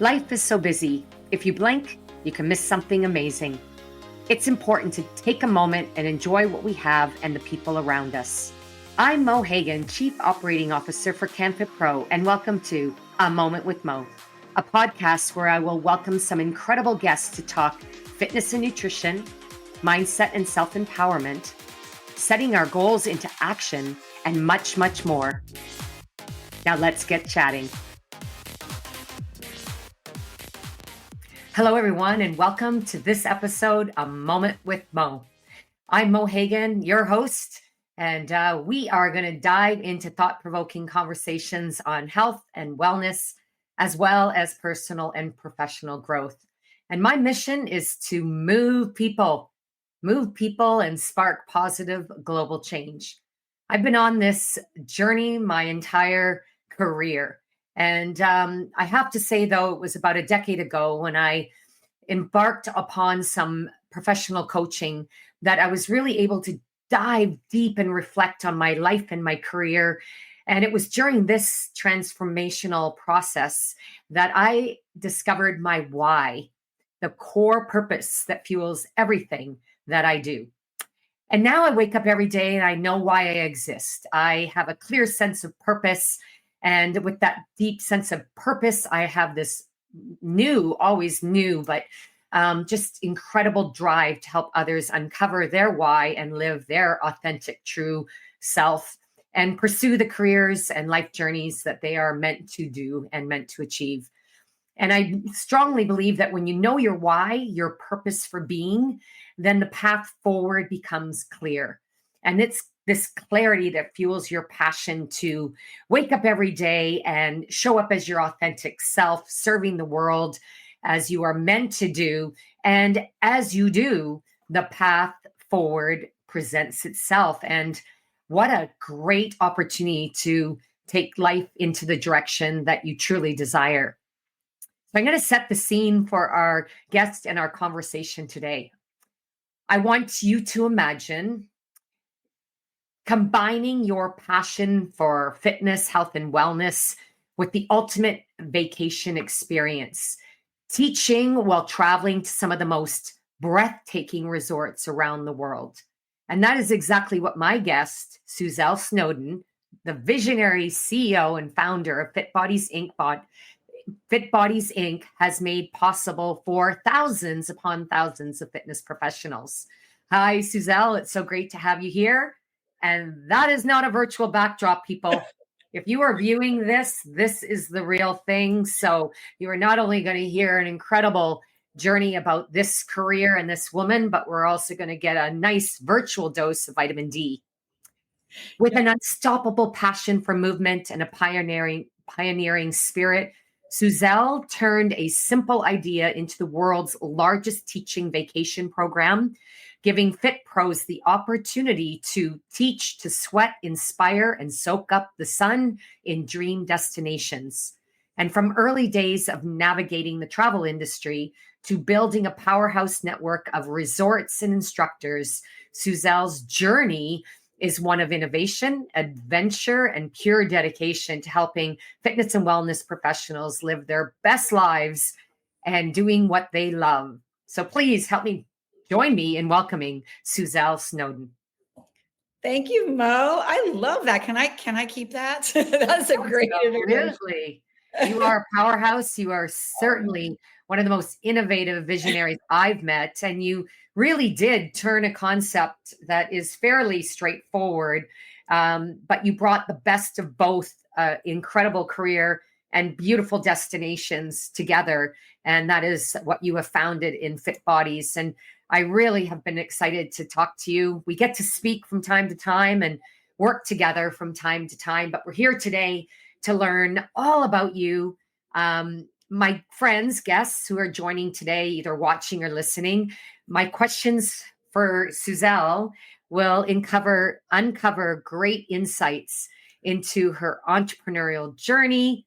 Life is so busy. If you blink, you can miss something amazing. It's important to take a moment and enjoy what we have and the people around us. I'm Mo Hagan, Chief Operating Officer for CanFit Pro, and welcome to A Moment with Mo, a podcast where I will welcome some incredible guests to talk fitness and nutrition, mindset and self-empowerment, setting our goals into action, and much, much more. Now let's get chatting. Hello, everyone, and welcome to this episode, A Moment with Mo. I'm Mo Hagan, your host, and we are going to dive into thought-provoking conversations on health and wellness, as well as personal and professional growth. And my mission is to move people and spark positive global change. I've been on this journey my entire career. And I have to say, though, it was about a decade ago when I embarked upon some professional coaching that I was really able to dive deep and reflect on my life and my career. And it was during this transformational process that I discovered my why, the core purpose that fuels everything that I do. And now I wake up every day and I know why I exist. I have a clear sense of purpose. And with that deep sense of purpose, I have this always new, but just incredible drive to help others uncover their why and live their authentic, true self and pursue the careers and life journeys that they are meant to do and meant to achieve. And I strongly believe that when you know your why, your purpose for being, then the path forward becomes clear. And it's this clarity that fuels your passion to wake up every day and show up as your authentic self, serving the world as you are meant to do. And as you do, the path forward presents itself. And what a great opportunity to take life into the direction that you truly desire. So I'm going to set the scene for our guest and our conversation today. I want you to imagine combining your passion for fitness, health, and wellness with the ultimate vacation experience, teaching while traveling to some of the most breathtaking resorts around the world. And that is exactly what my guest, Suzelle Snowden, the visionary CEO and founder of Fit Bodies Inc. has made possible for thousands upon thousands of fitness professionals. Hi, Suzelle. It's so great to have you here. And that is not a virtual backdrop, people. If you are viewing this, this is the real thing. So you are not only going to hear an incredible journey about this career and this woman, but we're also going to get a nice virtual dose of vitamin D. With an unstoppable passion for movement and a pioneering spirit, Suzelle turned a simple idea into the world's largest teaching vacation program, giving Fit Pros the opportunity to teach, to sweat, inspire, and soak up the sun in dream destinations. And from early days of navigating the travel industry to building a powerhouse network of resorts and instructors, Suzelle's journey is one of innovation, adventure, and pure dedication to helping fitness and wellness professionals live their best lives and doing what they love. So please join me in welcoming Suzelle Snowden. Thank you, Mo. I love that. Can I keep that? That's a great introduction. Absolutely. You are a powerhouse. You are certainly one of the most innovative visionaries I've met. And you really did turn a concept that is fairly straightforward, but you brought the best of both incredible career and beautiful destinations together. And that is what you have founded in Fit Bodies. And I really have been excited to talk to you. We get to speak from time to time and work together from time to time, but we're here today to learn all about you. My friends, guests who are joining today, either watching or listening, my questions for Suzelle will uncover great insights into her entrepreneurial journey,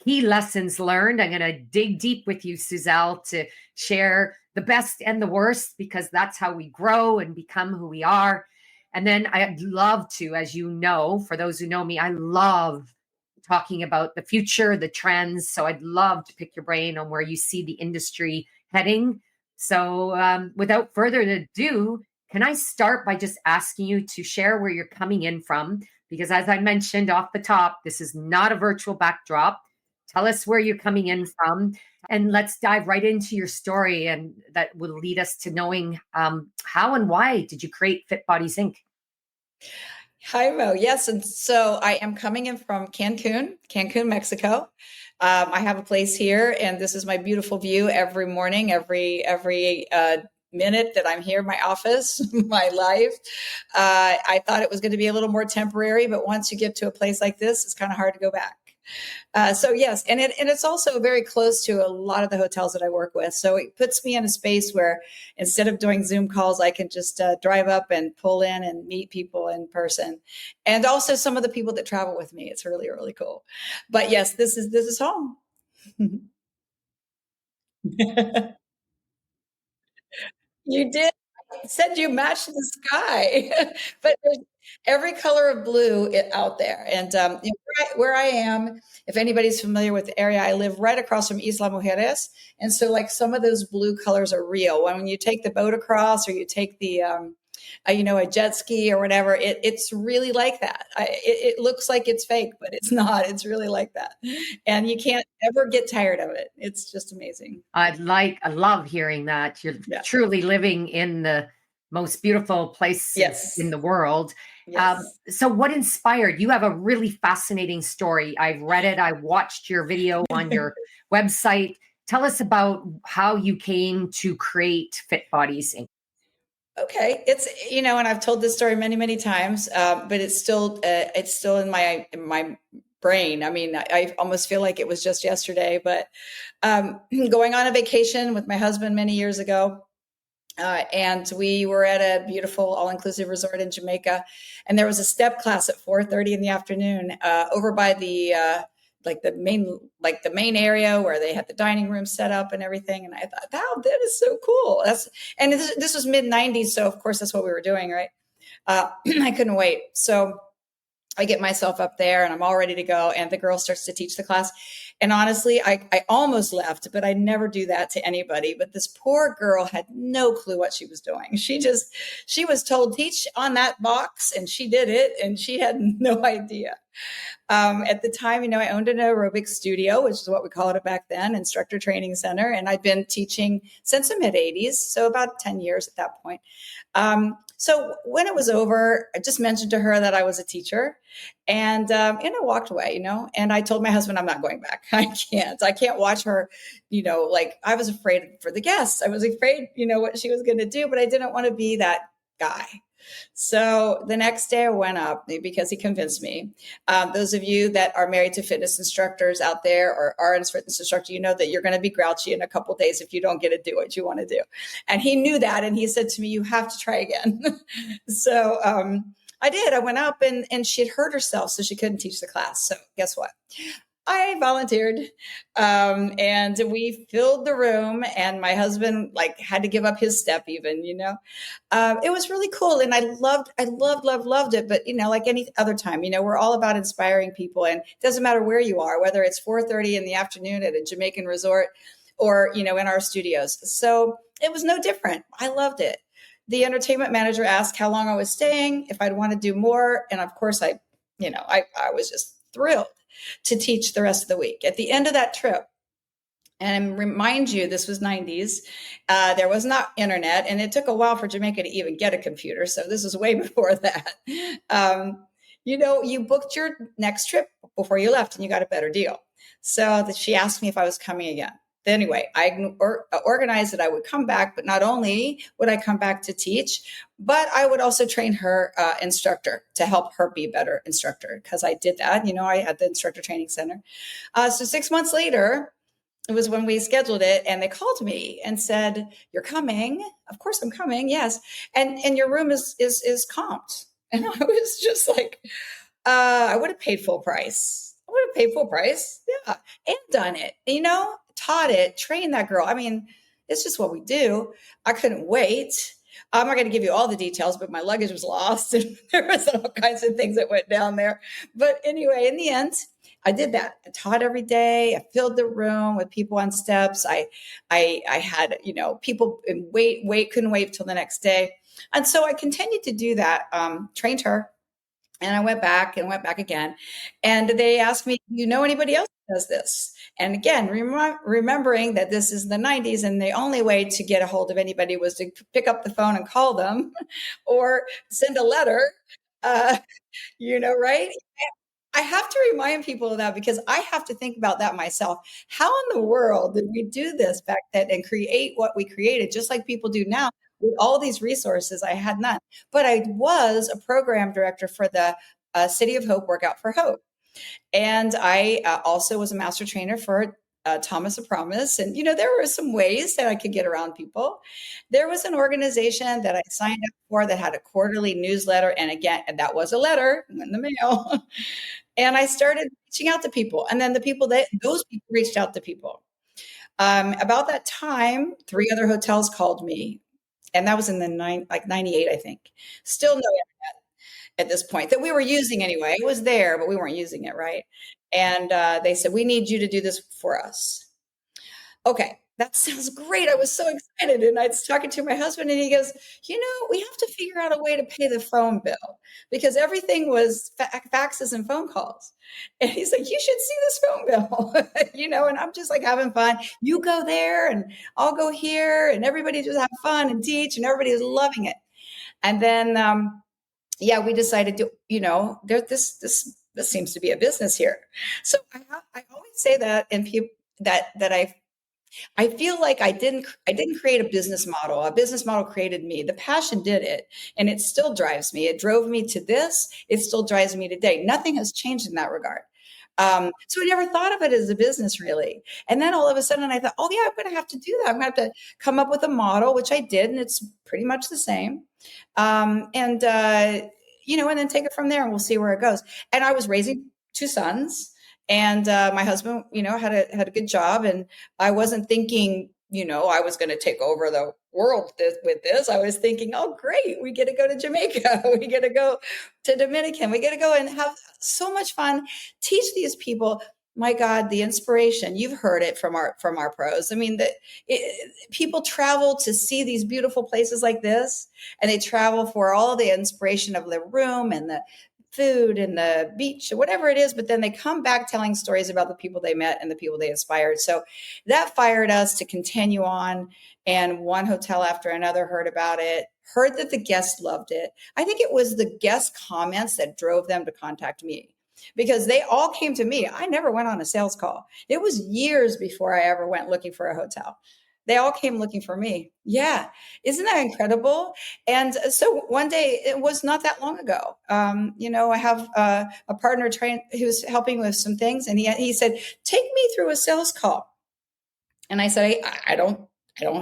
key lessons learned. I'm going to dig deep with you, Suzelle, to share the best and the worst, because that's how we grow and become who we are. And then I'd love to, as you know, for those who know me, I love talking about the future, the trends. So I'd love to pick your brain on where you see the industry heading. So without further ado, can I start by just asking you to share where you're coming in from? Because as I mentioned off the top, this is not a virtual backdrop. Tell us where you're coming in from, and let's dive right into your story, and that will lead us to knowing how and why did you create Fit Bodies Inc. Hi, Mo. Yes, and so I am coming in from Cancun, Mexico. I have a place here, and this is my beautiful view every morning, every minute that I'm here in my office, my life. I thought it was going to be a little more temporary, but once you get to a place like this, it's kind of hard to go back. So yes, and it's also very close to a lot of the hotels that I work with. So it puts me in a space where instead of doing Zoom calls, I can just drive up and pull in and meet people in person, and also some of the people that travel with me. It's really, really cool. But yes, this is home. You did. Said you matched the sky, but there's every color of blue out there. And where I am, if anybody's familiar with the area, I live right across from Isla Mujeres, and so like some of those blue colors are real. When you take the boat across, or you take the a jet ski or whatever, it's really like that. It looks like it's fake, but it's not. It's really like that, and you can't ever get tired of it. It's just amazing. I love hearing that. You're Yeah. truly living in the most beautiful places Yes. in the world. Yes. So, what inspired? You have a really fascinating story. I've read it, I watched your video on your website. Tell us about how you came to create Fit Bodies Inc. Okay, it's and I've told this story many, many times, but it's still in my brain. I mean, I almost feel like it was just yesterday. But going on a vacation with my husband many years ago, and we were at a beautiful all-inclusive resort in Jamaica, and there was a step class at 4:30 in the afternoon over by the the main area where they had the dining room set up and everything. And I thought, wow, that is so cool. This was mid 90s, so of course that's what we were doing, right? I couldn't wait. So I get myself up there and I'm all ready to go. And the girl starts to teach the class. And honestly, I almost left, but I never do that to anybody. But this poor girl had no clue what she was doing. She was told, teach on that box, and she did it. And she had no idea. At the time, I owned an aerobics studio, which is what we called it back then, instructor training center. And I'd been teaching since the mid 80s. So about 10 years at that point. So when it was over, I just mentioned to her that I was a teacher, and I walked away, and I told my husband, I'm not going back. I can't watch her, like I was afraid for the guests. I was afraid, what she was going to do, but I didn't want to be that guy. So the next day I went up because he convinced me. Those of you that are married to fitness instructors out there or are a fitness instructor, you know that you're going to be grouchy in a couple of days if you don't get to do what you want to do. And he knew that. And he said to me, you have to try again. So I did. I went up and she had hurt herself, so she couldn't teach the class. So guess what? I volunteered, and we filled the room, and my husband had to give up his step even, it was really cool. And I loved it. But, like any other time, we're all about inspiring people, and it doesn't matter where you are, whether it's 4:30 in the afternoon at a Jamaican resort or, in our studios. So it was no different. I loved it. The entertainment manager asked how long I was staying, if I'd want to do more. And of course I was just thrilled to teach the rest of the week. At the end of that trip, and remind you, this was 90s, there was not internet, and it took a while for Jamaica to even get a computer. So this was way before that. You booked your next trip before you left, and you got a better deal. So that she asked me if I was coming again. Anyway, I organized that I would come back, but not only would I come back to teach, but I would also train her instructor to help her be a better instructor, because I did that. I had the instructor training center. So 6 months later, it was when we scheduled it, and they called me and said, "You're coming?" Of course I'm coming. Yes. And your room is comped. And I was just like, I would have paid full price. Yeah. And done it, taught it, trained that girl. I mean, it's just what we do. I couldn't wait. I'm not going to give you all the details, but my luggage was lost, and there was all kinds of things that went down there. But anyway, in the end, I did that. I taught every day. I filled the room with people on steps. I had, people couldn't wait till the next day. And so I continued to do that, trained her. And I went back and went back again. And they asked me, do you know anybody else who does this? And again, remembering that this is the 90s and the only way to get a hold of anybody was to pick up the phone and call them or send a letter, uh, right? I have to remind people of that because I have to think about that myself. How in the world did we do this back then and create what we created, just like people do now with all these resources? I had none, but I was a program director for the City of Hope Workout for Hope. And I also was a master trainer for Thomas of Promise. And, there were some ways that I could get around people. There was an organization that I signed up for that had a quarterly newsletter. And again, that was a letter in the mail. And I started reaching out to people. And then those people reached out to people. About that time, 3 other hotels called me. And that was in the 98, I think. Still no internet at this point that we were using anyway. It was there, but we weren't using it, right? And they said, we need you to do this for us. Okay, that sounds great. I was so excited. And I was talking to my husband and he goes, we have to figure out a way to pay the phone bill because everything was faxes and phone calls. And he's like, you should see this phone bill, and I'm just like having fun. You go there and I'll go here and everybody just have fun and teach and everybody's loving it. And then, we decided to, this seems to be a business here. So I always say that in people that I feel like I didn't create a business model. A business model created me. The passion did it, and it still drives me. It drove me to this. It still drives me today. Nothing has changed in that regard. So I never thought of it as a business really. And then all of a sudden I thought, oh yeah, I'm going to have to do that. I'm going to have to come up with a model, which I did. And it's pretty much the same. And then take it from there and we'll see where it goes. And I was raising 2 sons and my husband, had a good job. And I wasn't thinking, I was going to take over the world with this. I was thinking, oh, great. We get to go to Jamaica. We get to go to Dominican. We get to go and have so much fun. Teach these people. My God, the inspiration, you've heard it from our pros. I mean, people travel to see these beautiful places like this, and they travel for all the inspiration of the room and the food and the beach or whatever it is, but then they come back telling stories about the people they met and the people they inspired. So that fired us to continue on. And one hotel after another heard about it, heard that the guests loved it. I think it was the guest comments that drove them to contact me because they all came to me. I never went on a sales call. It was years before I ever went looking for a hotel. They all came looking for me. Yeah. Isn't that incredible? And so one day, it was not that long ago. I have a partner who's helping with some things. And he said, take me through a sales call. And I said, I don't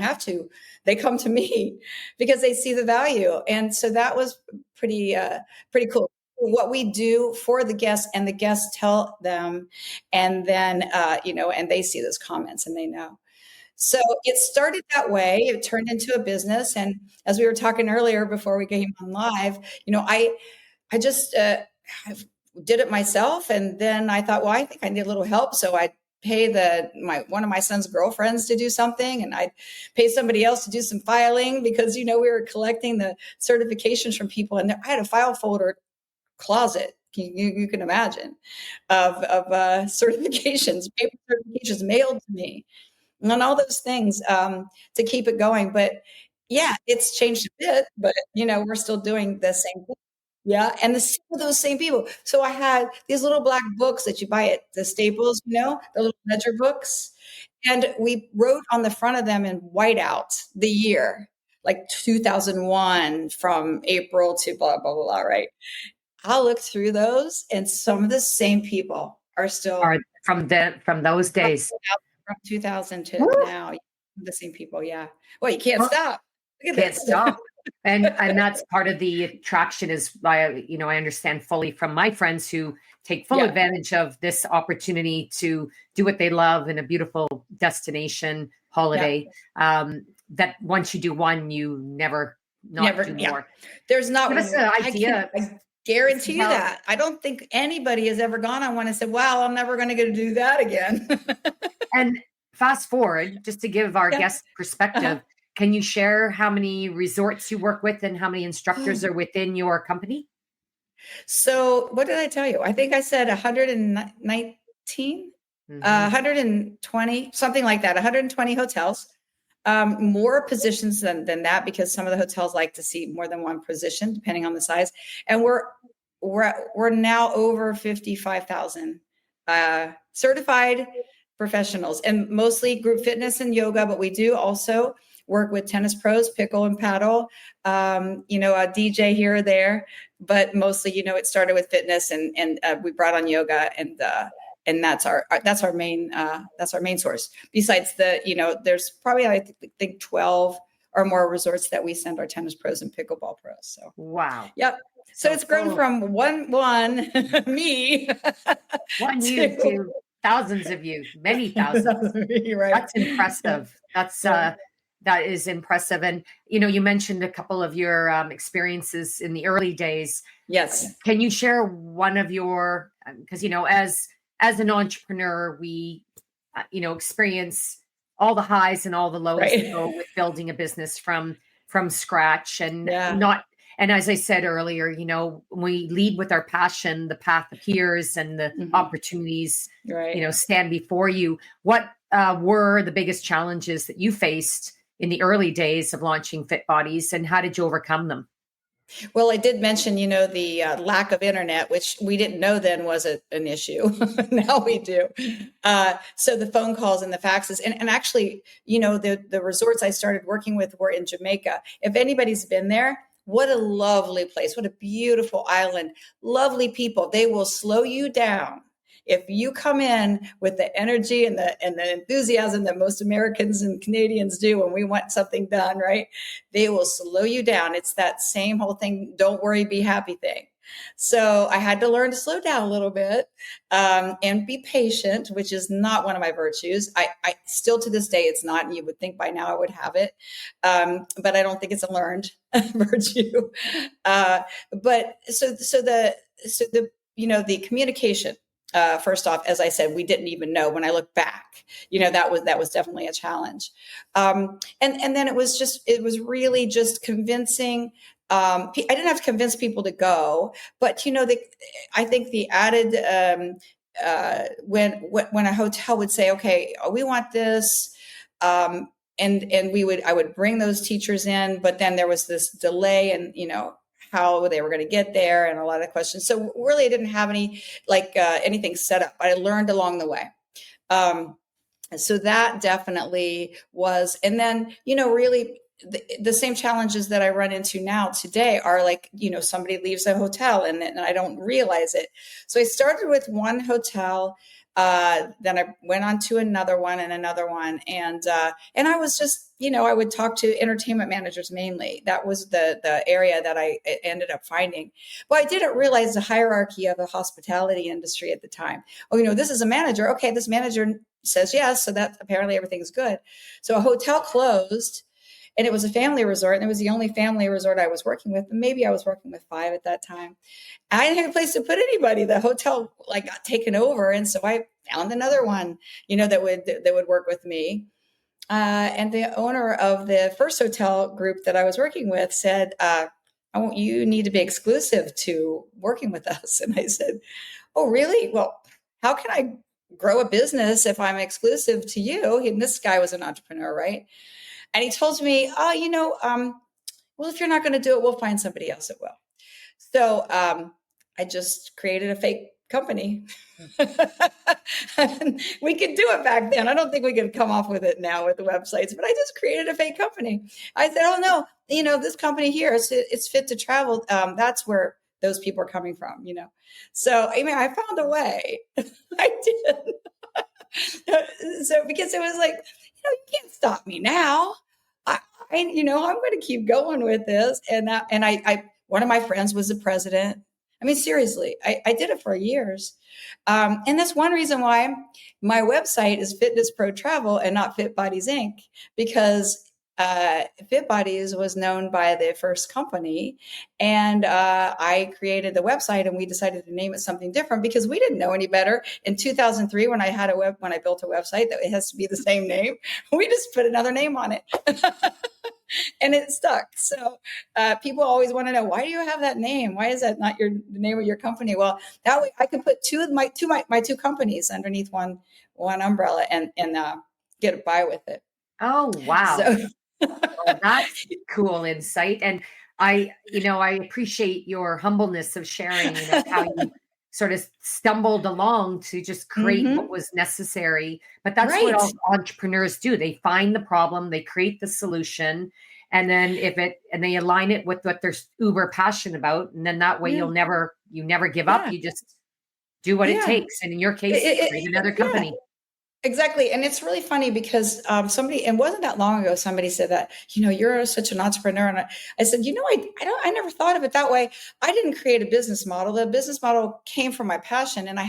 have to. They come to me because they see the value. And so that was pretty cool. What we do for the guests and the guests tell them. And then, and they see those comments and they know. So it started that way. It turned into a business. And as we were talking earlier before we came on live, I just I did it myself. And then I thought, well, I think I need a little help. So I pay one of my son's girlfriends to do something. And I'd pay somebody else to do some filing because, we were collecting the certifications from people. And I had a file folder closet. You can imagine of certifications, paper certifications mailed to me. And all those things to keep it going. But yeah, it's changed a bit, but we're still doing the same thing. Yeah. And those same people. So I had these little black books that you buy at the Staples, the little ledger books. And we wrote on the front of them in whiteout the year, like 2001 from April to blah, blah, blah, blah, right? I'll look through those and some of the same people are still from those days. From 2000 to now, the same people. Yeah. Well, you can't stop. Can't stop. And that's part of the attraction is I understand fully from my friends who take full advantage of this opportunity to do what they love in a beautiful destination holiday. That once you do one, you never do more. There's not Give us an idea. Guarantee you Suzelle, that. I don't think anybody has ever gone on one and said, wow, I'm never going to get to do that again. and fast forward, just to give our Yeah. guest Uh-huh. perspective, can you share how many resorts you work with and how many instructors are within your company? So what did I tell you? I think I said 119, Hmm. 120, something like that, 120 hotels. More positions than that, because some of the hotels like to see more than one position depending on the size. And we're now over 55,000 certified professionals, and mostly group fitness and yoga, but we do also work with tennis pros, pickle and paddle, a DJ here or there, but mostly, it started with fitness, and we brought on yoga, and that's our main source. Besides there's probably, I think, 12 or more resorts that we send our tennis pros and pickleball pros. So, Wow. yep. So So it's grown full from one me one you to to thousands of you, many thousands. me, right? That's Yeah, impressive. yeah. That is impressive. And you mentioned a couple of your experiences in the early days. Yes. Can you share one of your? Because as an entrepreneur, we experience all the highs and all the lows that Right. go with building a business from scratch, and Yeah. not. And as I said earlier, we lead with our passion, the path appears, and the Mhm. opportunities, Right. stand before you. What were the biggest challenges that you faced in the early days of launching Fit Bodies, and how did you overcome them? Well, I did mention, the lack of internet, which we didn't know then was an issue. Now we do. So the phone calls and the faxes, and actually, the resorts I started working with were in Jamaica. If anybody's been there, what a lovely place! What a beautiful island! Lovely people. They will slow you down. If you come in with the energy and the enthusiasm that most Americans and Canadians do when we want something done, right? They will slow you down. It's that same whole thing, don't worry, be happy thing. So I had to learn to slow down a little bit, and be patient, which is not one of my virtues. I still, to this day, it's not, and you would think by now I would have it, but I don't think it's a learned virtue. Uh, but the communication. First off, as I said, we didn't even know. When I look back, that was definitely a challenge. And then it was really just convincing. I didn't have to convince people to go, but I think the added, when a hotel would say, okay, we want this, and I would bring those teachers in, but then there was this delay, and how they were going to get there, and a lot of questions. So really, I didn't have anything set up. I learned along the way. So that definitely was. And then, really, the same challenges that I run into now today are somebody leaves a hotel, and I don't realize it. So I started with one hotel. Then I went on to another one and another one. And I was just, I would talk to entertainment managers mainly. That was the area that I ended up finding. Well, I didn't realize the hierarchy of the hospitality industry at the time. Oh, this is a manager. Okay, this manager says yes, so that apparently everything's good. So a hotel closed, and it was a family resort, and it was the only family resort I was working with. Maybe I was working with 5 at that time. I didn't have a place to put anybody. The hotel got taken over, and so I found another one, that would work with me. And the owner of the first hotel group that I was working with said, you need to be exclusive to working with us. And I said, oh, really? Well, how can I grow a business if I'm exclusive to you? And this guy was an entrepreneur, right? And he told me, oh, well, if you're not going to do it, we'll find somebody else that will. So I just created a fake company. We could do it back then. I don't think we could come off with it now with the websites, but I just created a fake company. I said, oh, no, this company here, it's fit to travel. That's where those people are coming from, So, I found a way. I did. So, because it was you can't stop me now. I'm going to keep going with this. And one of my friends was the president. Seriously, I did it for years. And that's one reason why my website is Fitness Pro Travel and not Fit Bodies Inc. Because Fit Bodies was known by the first company, and I created the website, and we decided to name it something different because we didn't know any better. In 2003, when I built a website that it has to be the same name, we just put another name on it. And it stuck. So people always want to know, why do you have that name? Why is that not the name of your company? Well, that way I could put my two companies underneath one umbrella and get by with it. Oh, wow. So Well, that's cool insight. And I appreciate your humbleness of sharing, how you sort of stumbled along to just create what mm-hmm. was necessary. But that's what Right. all entrepreneurs do. They find the problem, they create the solution, and then and they align it with what they're uber passionate about. And then that way Yeah. you never give up. Yeah. You just do what it Yeah. takes. And in your case, create another Yeah. company. Exactly. And it's really funny because somebody, and wasn't that long ago, somebody said that, you're such an entrepreneur. And I said, I never thought of it that way. I didn't create a business model. The business model came from my passion. And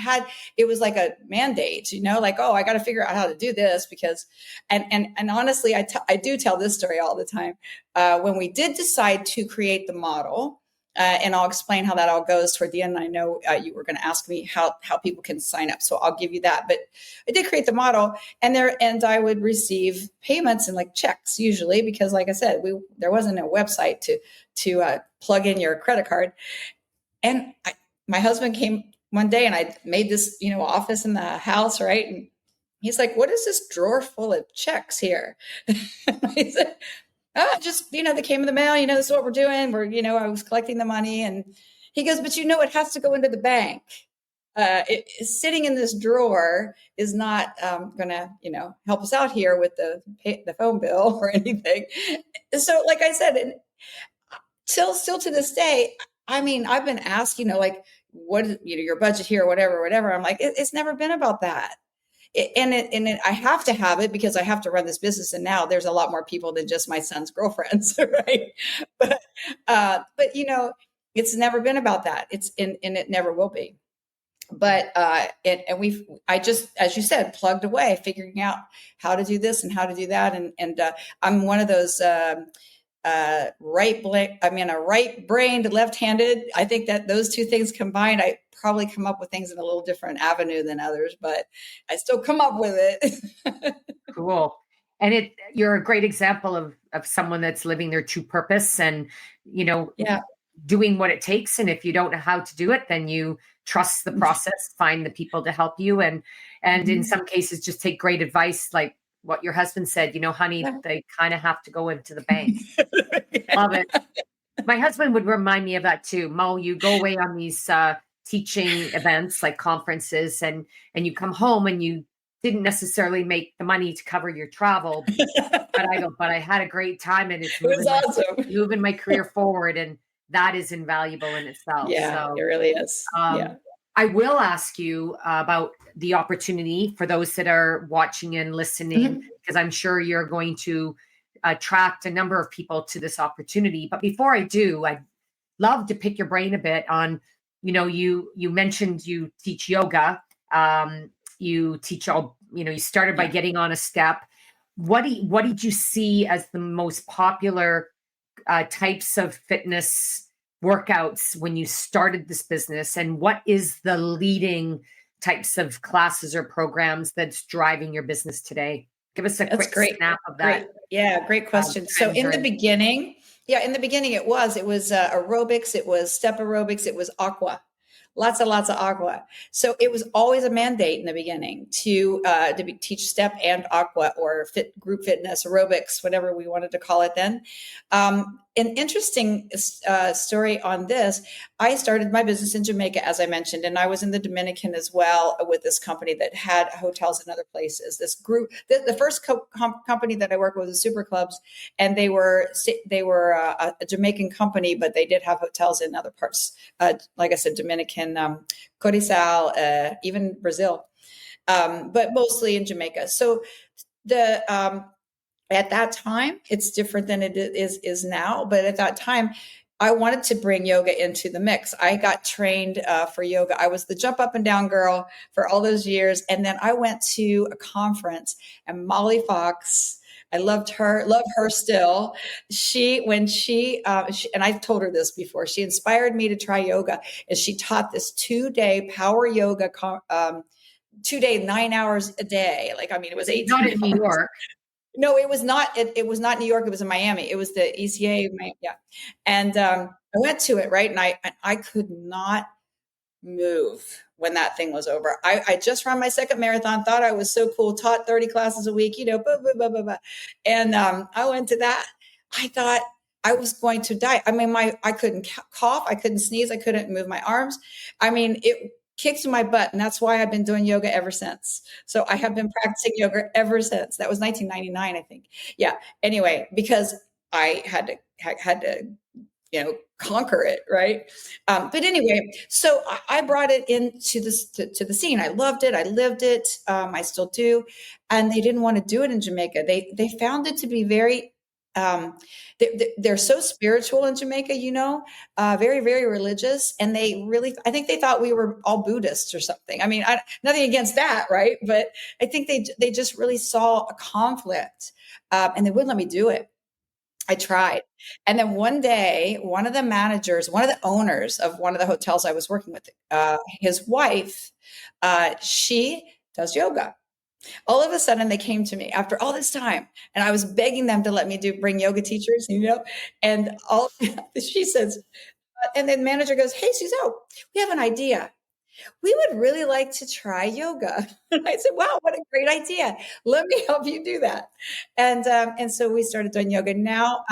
it was like a mandate, like, oh, I got to figure out how to do this because, and honestly, I do tell this story all the time. When we did decide to create the model, and I'll explain how that all goes toward the end. I know you were going to ask me how people can sign up, so I'll give you that. But I did create the model, and I would receive payments in like checks usually because, like I said, there wasn't a website to plug in your credit card. And my husband came one day, and I made this office in the house, right? And he's like, "What is this drawer full of checks here?" I said, just, they came in the mail, this is what we're doing. I was collecting the money. And he goes, but it has to go into the bank. Sitting in this drawer is not going to, help us out here with the phone bill or anything. So like I said, and still to this day, I mean, I've been asked, like, what is, your budget here, whatever. I'm like, it's never been about that. I have to have it because I have to run this business. And now there's a lot more people than just my son's girlfriends, right? But it's never been about that. And it never will be. But I just, as you said, plugged away, figuring out how to do this and how to do that. And I'm one of those a right-brained, left-handed. I think that those two things combined, I probably come up with things in a little different avenue than others, but I still come up with it. Cool. And you're a great example of someone that's living their true purpose and, Yeah. doing what it takes. And if you don't know how to do it, then you trust the process, find the people to help you. And in some cases, just take great advice, like what your husband said, honey, they kind of have to go into the bank. Love it. My husband would remind me of that too. Mo, you go away on these teaching events like conferences and you come home and you didn't necessarily make the money to cover your travel. But I had a great time and it's moving my career forward. And that is invaluable in itself. Yeah, So, it really is. Yeah. I will ask you about the opportunity for those that are watching and listening, because I'm sure you're going to attract a number of people to this opportunity. But before I do, I'd love to pick your brain a bit on, you mentioned you teach yoga. You teach you started by getting on a step. What did you see as the most popular types of fitness workouts when you started this business, and what is the leading types of classes or programs that's driving your business today? Give us a quick snap of that. Great. Yeah, great question. So in the beginning, it was aerobics, it was step aerobics, it was aqua. Lots of aqua. So it was always a mandate in the beginning to teach step and aqua or group fitness, aerobics, whatever we wanted to call it then. An interesting story on this, I started my business in Jamaica, as I mentioned, and I was in the Dominican as well with this company that had hotels in other places. This group, the first company that I worked with was Super Clubs, and they were a Jamaican company, but they did have hotels in other parts, like I said, Dominican, Coruscant, even Brazil, but mostly in Jamaica. So at that time, it's different than it is now. But at that time, I wanted to bring yoga into the mix. I got trained for yoga. I was the jump up and down girl for all those years. And then I went to a conference and Molly Fox I love her still. She, and I've told her this before, she inspired me to try yoga, and she taught this 2 day power yoga, 2 day, 9 hours a day. Like, I mean, it was Not 18 in New hours. York. No, it was not. It was not New York. It was in Miami. It was the ECA. Yeah. And I went to it, right? And I could not move when that thing was over. I just ran my second marathon, thought I was so cool, taught 30 classes a week, blah, blah, blah, blah, blah. And I went to that. I thought I was going to die. I mean, I couldn't cough. I couldn't sneeze. I couldn't move my arms. I mean, it kicked my butt. And that's why I've been doing yoga ever since. So I have been practicing yoga ever since. That was 1999, I think. Yeah. Anyway, because I had to conquer it, right? But anyway, so I brought it into this to the scene. I loved it. I lived it. I still do. And they didn't want to do it in Jamaica. They found it to be very. They're so spiritual in Jamaica, very, very religious, and I think they thought we were all Buddhists or something. I mean, nothing against that, right? But I think they just really saw a conflict, and they wouldn't let me do it. I tried. And then one day, one of the owners of one of the hotels I was working with, his wife, she does yoga. All of a sudden, they came to me after all this time, and I was begging them to let me bring yoga teachers, and she says, and then manager goes, "Hey, Suzelle, we have an idea. We would really like to try yoga." And I said, "Wow, what a great idea. Let me help you do that." And so we started doing yoga. Now,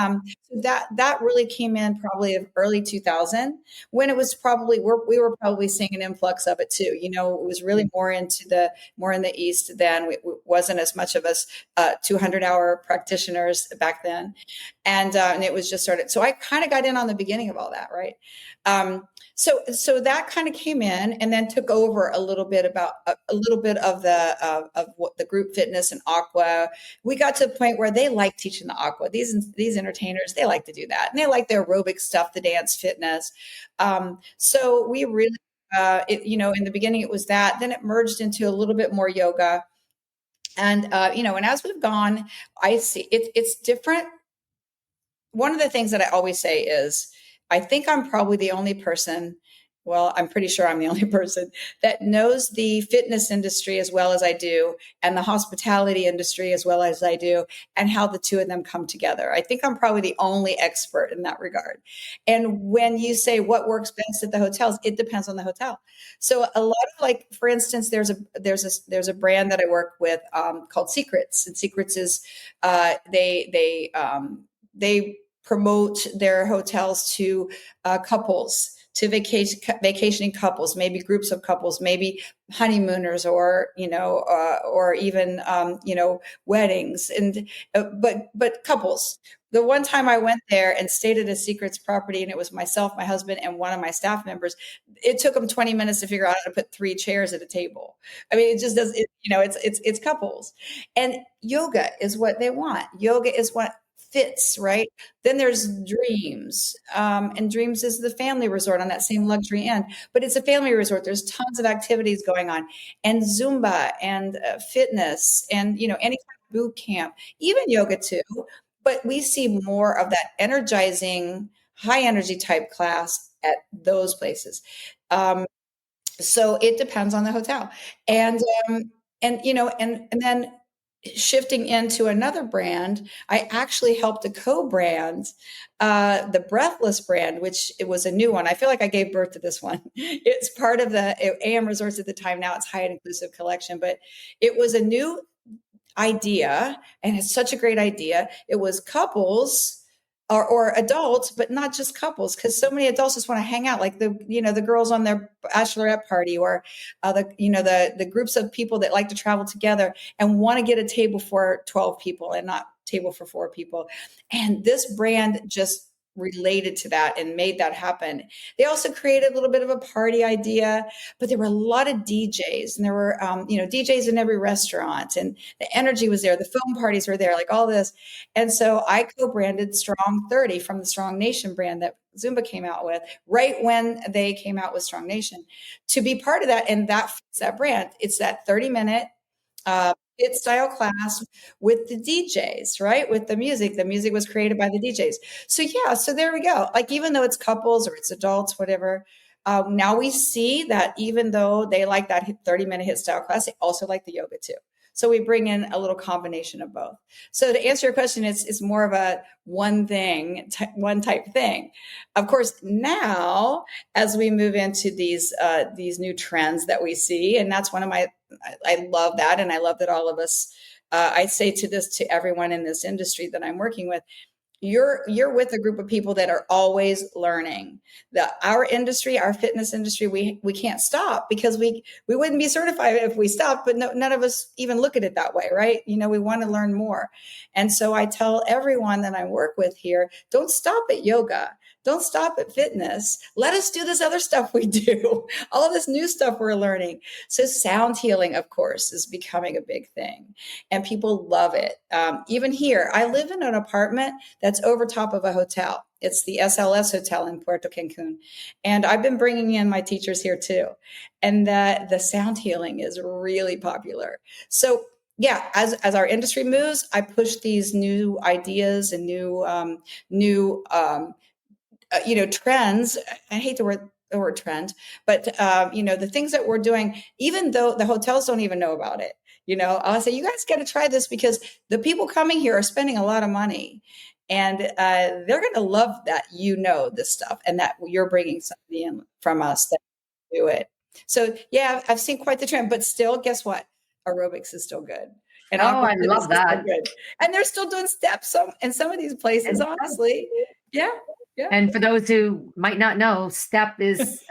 that really came in probably of early 2000, when it was we were probably seeing an influx of it too. It was really more in the East then. It wasn't as much of us 200-hour practitioners back then. And it was just started. So I kind of got in on the beginning of all that, right? So that kind of came in and then took over a little bit of what the group fitness and aqua. We got to the point where they like teaching the aqua. These entertainers, they like to do that, and they like the aerobic stuff, the dance fitness. So we really, in the beginning it was that. Then it merged into a little bit more yoga, and and as we've gone, I see it's different. One of the things that I always say is, I think I'm probably the only person, well, I'm pretty sure I'm the only person that knows the fitness industry as well as I do, and the hospitality industry as well as I do, and how the two of them come together. I think I'm probably the only expert in that regard. And when you say what works best at the hotels, it depends on the hotel. So a lot of, like, for instance, there's a brand that I work with called Secrets, and Secrets is they promote their hotels to couples, to vacationing couples, maybe groups of couples, maybe honeymooners, or or even weddings, and but couples. The one time I went there and stayed at a Secrets property, and it was myself, my husband, and one of my staff members. It took them 20 minutes to figure out how to put 3 chairs at a table. I mean, it just does. It's couples, and yoga is what they want. Yoga is what fits, right? Then there's Dreams, and Dreams is the family resort on that same luxury end, but it's a family resort. There's tons of activities going on, and Zumba, and fitness, and any kind of boot camp, even yoga too. But we see more of that energizing, high energy type class at those places. Um, so it depends on the hotel, and and then shifting into another brand, I actually helped to co-brand the Breathless brand, which it was a new one. I feel like I gave birth to this one. It's part of the AM Resorts at the time. Now it's Hyatt Inclusive Collection, but it was a new idea, and it's such a great idea. It was couples or adults, but not just couples, because so many adults just want to hang out, like the girls on their bachelorette party, or the groups of people that like to travel together and want to get a table for 12 people and not table for 4 people. And this brand just related to that and made that happen. They also created a little bit of a party idea, but there were a lot of DJs, and there were DJs in every restaurant, and the energy was there. The film parties were there, like all this. And so I co-branded Strong 30 from the Strong Nation brand that Zumba came out with, right when they came out with Strong Nation, to be part of that. And that fits that brand. It's that 30-minute fit style class with the DJs, right? With the music. The music was created by the DJs. So yeah, so there we go. Like even though it's couples or it's adults, whatever, now we see that even though they like that 30-minute hit style class, they also like the yoga too. So we bring in a little combination of both. So to answer your question, it's more of a one type thing. Of course, now as we move into these new trends that we see, and that's one of my, I love that, and I love that all of us. I say to everyone in this industry that I'm working with, you're with a group of people that are always learning. Our industry, our fitness industry, we can't stop because we wouldn't be certified if we stopped, but none of us even look at it that way, right? We want to learn more. And so I tell everyone that I work with here, don't stop at yoga. Don't stop at fitness. Let us do this other stuff we do, all this new stuff we're learning. So sound healing, of course, is becoming a big thing, and people love it. Even here, I live in an apartment that's over top of a hotel. It's the SLS Hotel in Puerto Cancun. And I've been bringing in my teachers here too. And the sound healing is really popular. So yeah, as our industry moves, I push these new ideas and new trends. I hate the word trend, but the things that we're doing, even though the hotels don't even know about it, I'll say, you guys got to try this because the people coming here are spending a lot of money, and they're going to love that this stuff, and that you're bringing somebody in from us that do it. So yeah, I've seen quite the trend, but still, guess what? Aerobics is still good. And Oh, aqua I fitness love is still that. good. And they're still doing steps in some of these places, And honestly. Yeah. Yeah. And for those who might not know, STEP is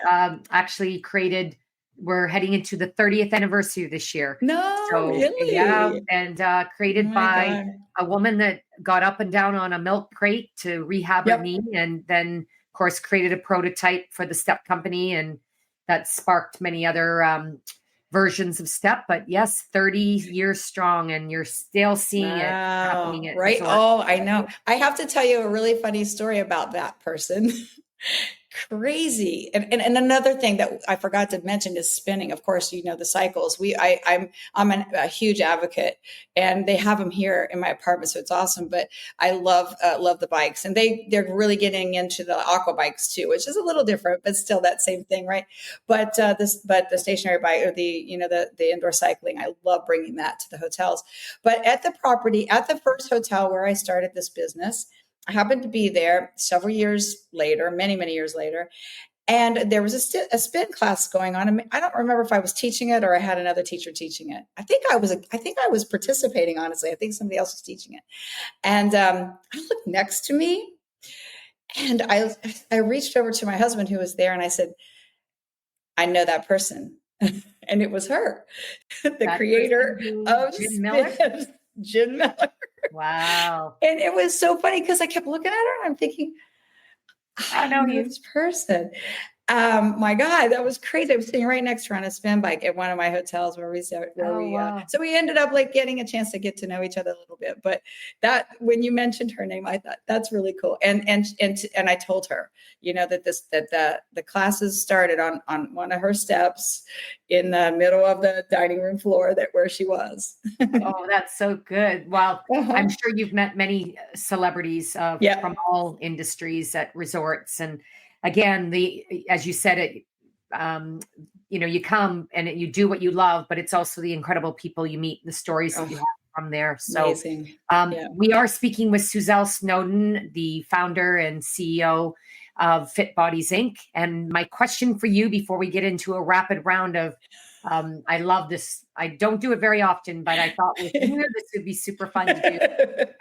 actually created. We're heading into the 30th anniversary this year. No, So, yeah, really? and Oh created my by God. a woman that got up and down on a milk crate to rehab her Yep. knee, and then, of course, created a prototype for the STEP company, and that sparked many other versions of STEP. But yes, 30 years strong, and you're still seeing it happening Wow. at Right. resorts. Oh, I know. I have to tell you a really funny story about that person. Crazy. And another thing that I forgot to mention is spinning. Of course, the cycles. I'm a huge advocate, and they have them here in my apartment, so it's awesome. But I love the bikes, and they're really getting into the aqua bikes too, which is a little different, but still that same thing, right? But the stationary bike, or the indoor cycling, I love bringing that to the hotels. But at the first hotel where I started this business, I happened to be there several years later, many, many years later, and there was a spin class going on. And I don't remember if I was teaching it or I had another teacher teaching it. I think I was participating, honestly. I think somebody else was teaching it. And I looked next to me, and I reached over to my husband who was there, and I said, I know that person. And it was her, the That creator person who, of Jim Miller. Spin, Jen Miller. Wow. And it was so funny because I kept looking at her and I'm thinking, I I know know you. this person. My God, that was crazy. I was sitting right next to her on a spin bike at one of my hotels Oh, wow. so we ended up like getting a chance to get to know each other a little bit. But that, when you mentioned her name, I thought that's really cool. And I told her, that the classes started on one of her steps in the middle of the dining room floor where she was. Oh, that's so good. Well, I'm Uh-huh. sure you've met many celebrities Yeah. from all industries at resorts. And again, as you said it, um, you come and you do what you love, but it's also the incredible people you meet, the stories that you Oh, have from there. So amazing. Yeah. we are speaking with Suzelle Snowden, the founder and CEO of Fit Bodies Inc. And my question for you before we get into a rapid round of I love this. I don't do it very often, but I thought with you, this would be super fun to do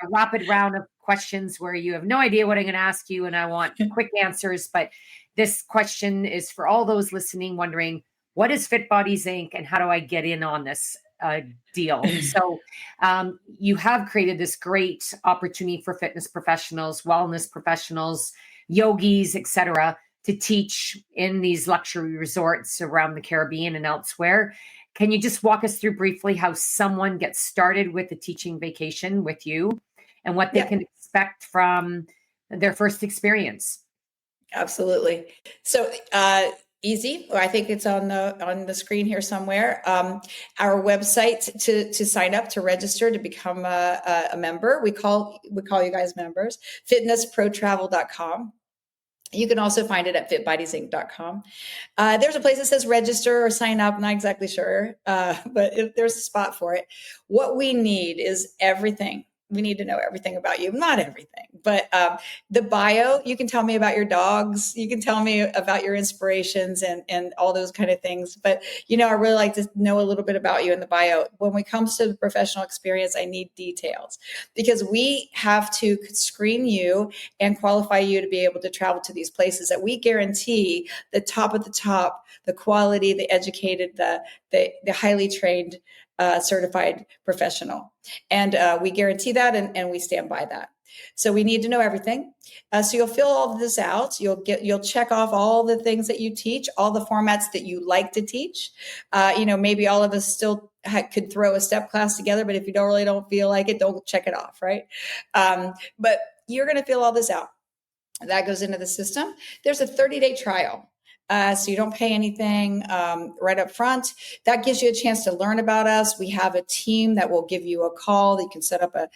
a rapid round of questions where you have no idea what I'm going to ask you and I want quick answers. But this question is for all those listening wondering, what is Fit Bodies Inc. and how do I get in on this deal? So you have created this great opportunity for fitness professionals, wellness professionals, yogis, etc., to teach in these luxury resorts around the Caribbean and elsewhere. Can you just walk us through briefly how someone gets started with a teaching vacation with you and what they Yeah. can expect from their first experience? Absolutely. So easy. I think it's on the screen here somewhere. Our website to sign up, to register, to become a member. We call you guys members. Fitnessprotravel.com. You can also find it at fitbodiesinc.com. There's a place that says register or sign up. Not exactly sure, but there's a spot for it. What we need is everything. We need to know everything about you. Not everything, but the bio. You can tell me about your dogs. You can tell me about your inspirations and all those kind of things. But, I really like to know a little bit about you in the bio. When it comes to the professional experience, I need details, because we have to screen you and qualify you to be able to travel to these places that we guarantee the top of the top, the quality, the educated, the highly trained, certified professional. And we guarantee that, and we stand by that. So we need to know everything. So you'll fill all of this out. You'll check off all the things that you teach, all the formats that you like to teach. Maybe all of us still could throw a step class together, but if you don't feel like it, don't check it off, right? But you're going to fill all this out. That goes into the system. There's a 30-day trial. So you don't pay anything right up front. That gives you a chance to learn about us. We have a team that will give you a call. You can set up a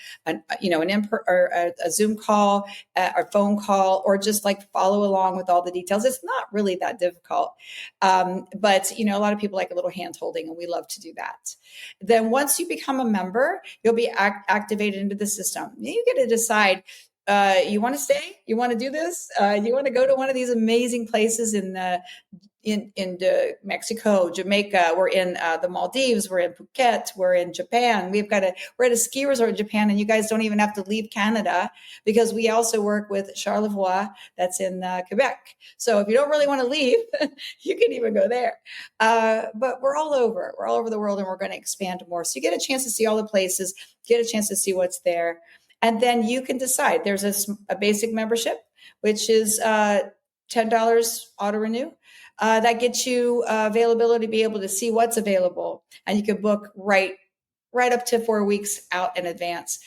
Zoom call, or phone call, or just like follow along with all the details. It's not really that difficult, but a lot of people like a little hand holding, and we love to do that. Then once you become a member, you'll be activated into the system. You get to decide. You want to stay? You want to do this? You want to go to one of these amazing places in Mexico, Jamaica? We're in the Maldives. We're in Phuket. We're in Japan. We're at a ski resort in Japan, and you guys don't even have to leave Canada, because we also work with Charlevoix, that's in Quebec. So if you don't really want to leave, you can even go there. But we're all over. We're all over the world, and we're going to expand more. So you get a chance to see all the places, get a chance to see what's there. And then you can decide. There's a basic membership, which is $10 auto renew. That gets you availability to be able to see what's available. And you can book right up to 4 weeks out in advance.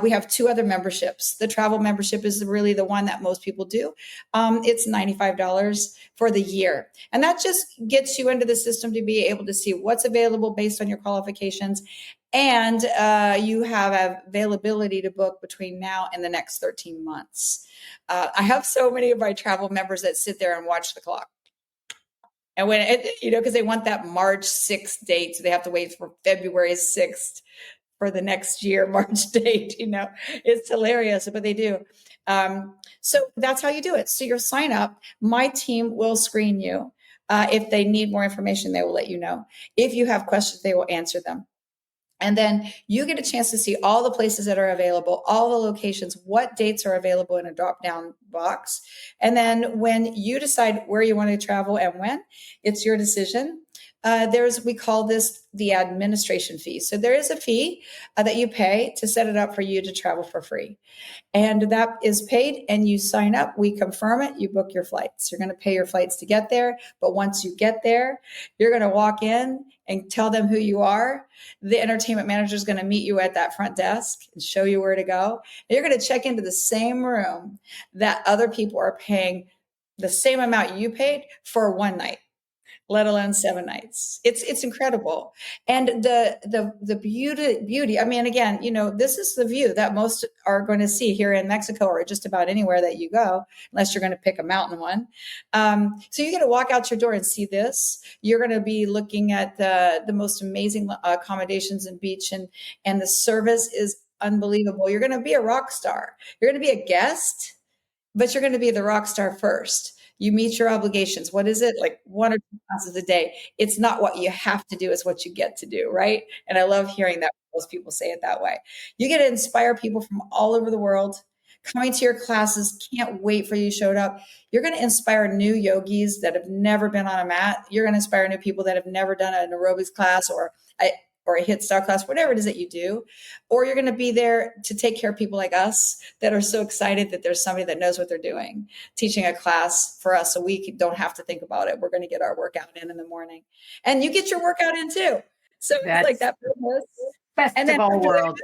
We have 2 other memberships. The travel membership is really the one that most people do. It's $95 for the year. And that just gets you into the system to be able to see what's available based on your qualifications. And you have availability to book between now and the next 13 months. I have so many of my travel members that sit there and watch the clock. And because they want that March 6th date, so they have to wait for February 6th for the next year, March date. It's hilarious, but they do. So that's how you do it. So your sign up, my team will screen you. If they need more information, they will let you know. If you have questions, they will answer them. And then you get a chance to see all the places that are available, all the locations, what dates are available in a drop-down box. And then when you decide where you want to travel and when, it's your decision. We call this the administration fee. So there is a fee that you pay to set it up for you to travel for free. And that is paid, and you sign up, we confirm it, you book your flights. You're going to pay your flights to get there. But once you get there, you're going to walk in and tell them who you are. The entertainment manager is going to meet you at that front desk and show you where to go. And you're going to check into the same room that other people are paying the same amount you paid for one night, let alone 7 nights. It's incredible. And the beauty, I mean, again, this is the view that most are going to see here in Mexico, or just about anywhere that you go, unless you're going to pick a mountain one. So you get to walk out your door and see this. You're going to be looking at the most amazing accommodations and beach, and the service is unbelievable. You're going to be a rock star. You're going to be a guest, but you're going to be the rock star first. You meet your obligations. What is it? Like 1 or 2 classes a day. It's not what you have to do, it's what you get to do, right? And I love hearing that most people say it that way. You get to inspire people from all over the world coming to your classes. Can't wait for you showed up. You're going to inspire new yogis that have never been on a mat. You're going to inspire new people that have never done an aerobics class or a hit style class, whatever it is that you do. Or you're going to be there to take care of people like us that are so excited that there's somebody that knows what they're doing, teaching a class for us so we don't have to think about it. We're going to get our workout in the morning. And you get your workout in too. So it's like that. Best And of then all worlds.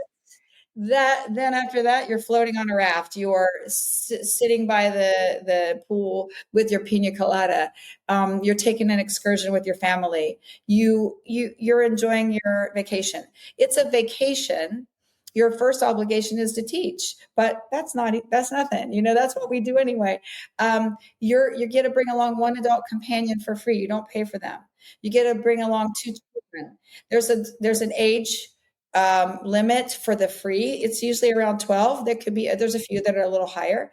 then after that, you're floating on a raft. You are sitting by the pool with your pina colada. You're taking an excursion with your family. You're enjoying your vacation. It's a vacation. Your first obligation is to teach, but that's nothing. That's what we do anyway. You get to bring along one adult companion for free. You don't pay for them. You get to bring along two children. There's an age limit for the free. It's usually around 12. There's a few that are a little higher,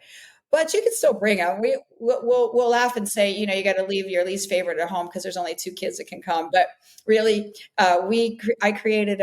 but you can still bring them. We'll laugh and say, you got to leave your least favorite at home because there's only 2 kids that can come. But really, I created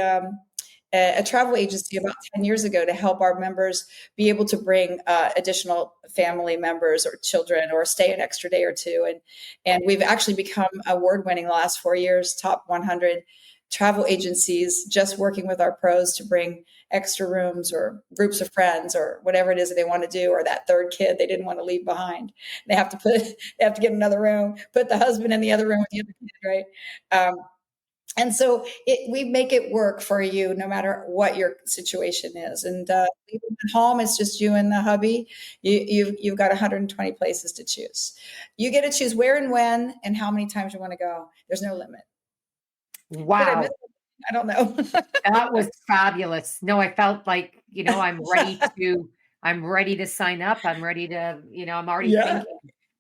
a travel agency about 10 years ago to help our members be able to bring additional family members or children or stay an extra day or two. And we've actually become award-winning the last 4 years, top 100 travel agencies, just working with our pros to bring extra rooms or groups of friends or whatever it is that they want to do, or that third kid they didn't want to leave behind. They have to get another room, put the husband in the other room with the other kid, right? And so we make it work for you no matter what your situation is. And even at home, it's just you and the hubby. You've got 120 places to choose. You get to choose where and when and how many times you want to go. There's no limit. Wow. I don't know. That was fabulous. No, I felt like, I'm ready to sign up. I'm ready to, I'm already thinking,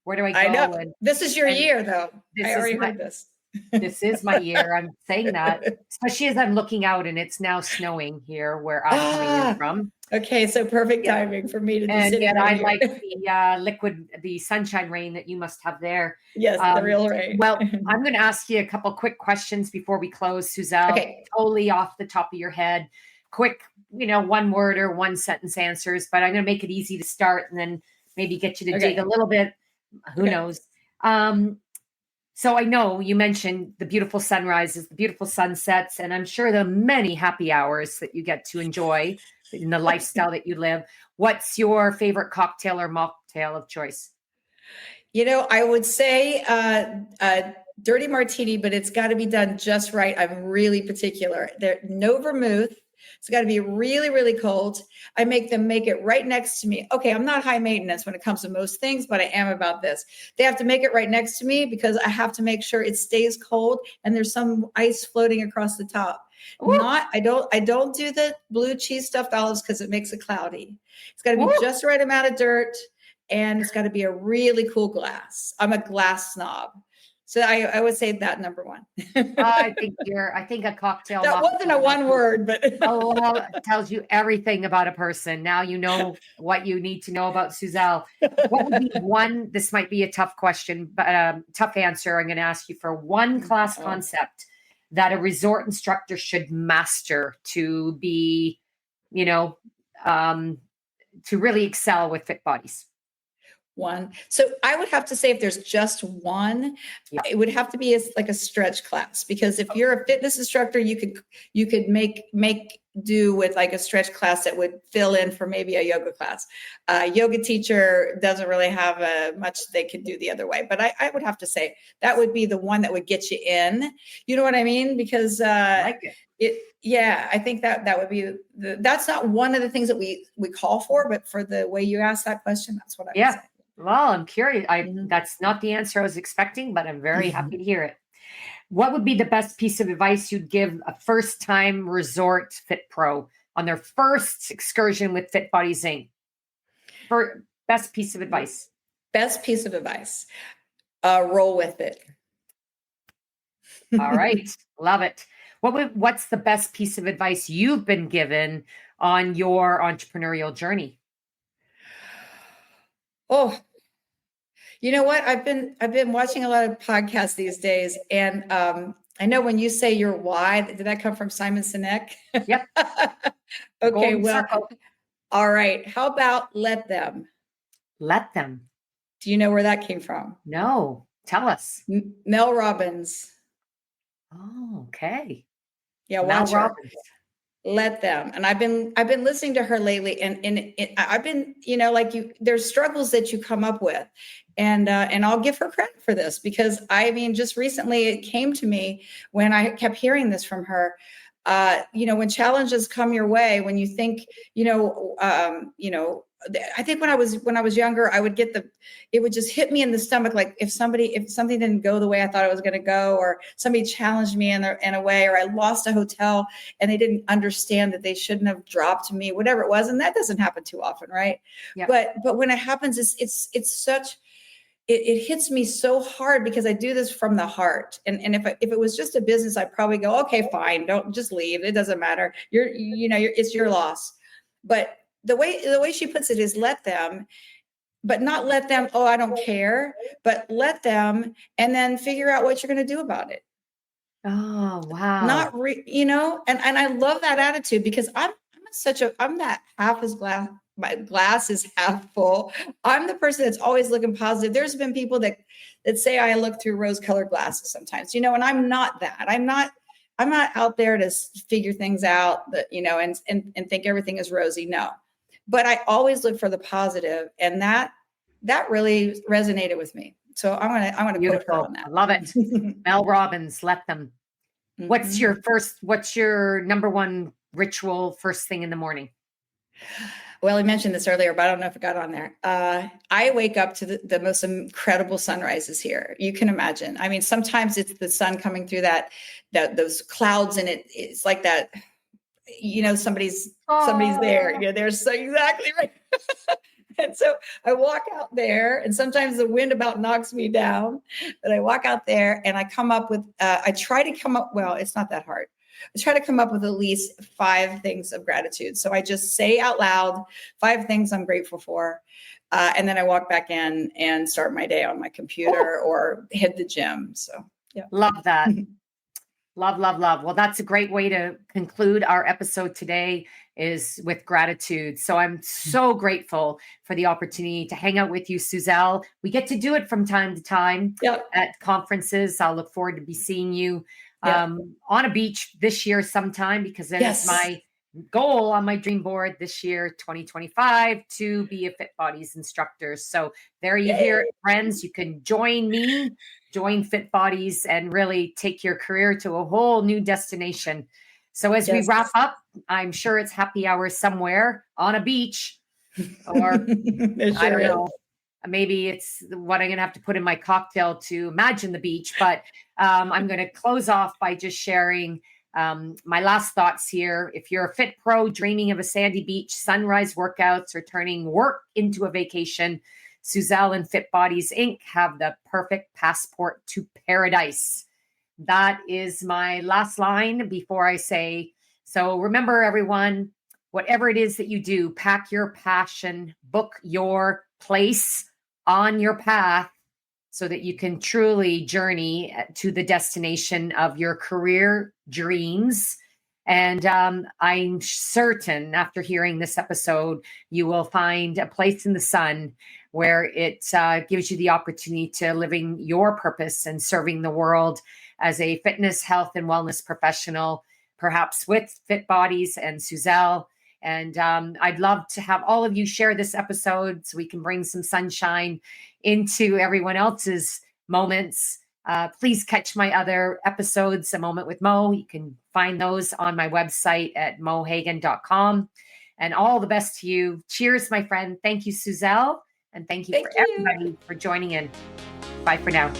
where do I go? I know. This is your year, though. I already heard this. This is my year. I'm saying that, especially as I'm looking out and it's now snowing here where I'm coming in from. Okay, so perfect timing for me to be sitting and right I here. like the sunshine rain that you must have there. Yes, the real rain. Well, I'm going to ask you a couple quick questions before we close, Suzelle. Okay. Totally off the top of your head. Quick, one word or one sentence answers, but I'm going to make it easy to start and then maybe get you to dig a little bit. Who knows? So I know you mentioned the beautiful sunrises, the beautiful sunsets, and I'm sure the many happy hours that you get to enjoy in the lifestyle that you live. What's your favorite cocktail or mocktail of choice? I would say dirty martini, but it's got to be done just right. I'm really particular. No vermouth. It's got to be really, really cold. I make them make it right next to me. Okay, I'm not high maintenance when it comes to most things, but I am about this. They have to make it right next to me because I have to make sure it stays cold and there's some ice floating across the top. Ooh. I don't do the blue cheese stuffed olives because it makes it cloudy. It's got to be just the right amount of dirt, and it's got to be a really cool glass. I'm a glass snob. So I would say that number one. I think a cocktail. That wasn't a one word, but it tells you everything about a person. Now you know what you need to know about Suzelle. What would be one? This might be a tough question, but tough answer. I'm going to ask you for one class concept that a resort instructor should master to be, to really excel with fit bodies. One. So I would have to say if there's just one, it would have to be like a stretch class, because if you're a fitness instructor, you could make do with like a stretch class that would fill in for maybe a yoga class. Yoga teacher doesn't really have much they could do the other way, but I would have to say that would be the one that would get you in. You know what I mean? Because I like it. I think that would be that's not one of the things that we call for, but for the way you asked that question, that's what I would say. Well, I'm curious. That's not the answer I was expecting, but I'm very happy to hear it. What would be the best piece of advice you'd give a first-time resort fit pro on their first excursion with Fit Bodies Inc.? Best piece of advice. Best piece of advice. Roll with it. All right. Love it. What's the best piece of advice you've been given on your entrepreneurial journey? Oh, you know what? I've been watching a lot of podcasts these days, and I know when you say your why, did that come from Simon Sinek? Yep. Okay, all right. How about let them? Let them. Do you know where that came from? No. Tell us. Mel Robbins. Oh, okay. Yeah, watch Mel Robbins. Let them. And I've been listening to her lately, and I've been, there's struggles that you come up with, and I'll give her credit for this, because just recently it came to me when I kept hearing this from her. When challenges come your way, when you think, I think when I was younger, it would just hit me in the stomach. Like if something didn't go the way I thought it was going to go, or somebody challenged me in a way, or I lost a hotel and they didn't understand that they shouldn't have dropped me, whatever it was. And that doesn't happen too often. Right. Yeah. But when it happens, it hits me so hard because I do this from the heart. And if it was just a business, I'd probably go, okay, fine, don't just leave. It doesn't matter. It's your loss. But the way she puts it is let them, but not let them, oh, I don't care, but let them, and then figure out what you're going to do about it. Oh, wow. And I love that attitude because I'm that half as glass. My glass is half full. I'm the person that's always looking positive. There's been people that say I look through rose-colored glasses sometimes, and I'm not that. I'm not out there to figure things out that, and think everything is rosy. No, but I always look for the positive, and that really resonated with me. So I'm gonna quote her on that. I love it. Mel Robbins, let them. Mm-hmm. What's your number one ritual first thing in the morning? Well, I mentioned this earlier, but I don't know if it got on there. I wake up to the most incredible sunrises here. You can imagine. I mean, sometimes it's the sun coming through those clouds, and it's like that. Somebody's there. Yeah, they're so exactly right. And so I walk out there, and sometimes the wind about knocks me down. But I walk out there, and I come up with. I try to come up. Well, it's not that hard. I try to come up with at least 5 things of gratitude. So I just say out loud 5 things I'm grateful for. And then I walk back in and start my day on my computer or hit the gym. So, yeah. Love that. Love, love, love. Well, that's a great way to conclude our episode today, is with gratitude. So I'm so grateful for the opportunity to hang out with you, Suzelle. We get to do it from time to time at conferences. I'll look forward to be seeing you on a beach this year sometime, because that is my goal on my dream board this year, 2025, to be a Fit Bodies instructor. So there you hear it, friends. You can join me, join Fit Bodies, and really take your career to a whole new destination. So as we wrap up, I'm sure it's happy hour somewhere on a beach, or I don't know. Maybe it's what I'm going to have to put in my cocktail to imagine the beach. But I'm going to close off by just sharing my last thoughts here. If you're a fit pro dreaming of a sandy beach, sunrise workouts, or turning work into a vacation, Suzelle and Fit Bodies Inc. have the perfect passport to paradise. That is my last line before I say, so remember, everyone, whatever it is that you do, pack your passion, book your place on your path so that you can truly journey to the destination of your career dreams. And I'm certain after hearing this episode, you will find a place in the sun where it gives you the opportunity to living your purpose and serving the world as a fitness, health, and wellness professional, perhaps with Fit Bodies and Suzelle. And I'd love to have all of you share this episode so we can bring some sunshine into everyone else's moments. Please catch my other episodes, A Moment with Mo. You can find those on my website at mohagan.com. And all the best to you. Cheers, my friend. Thank you, Suzelle. And thank you everybody for joining in. Bye for now.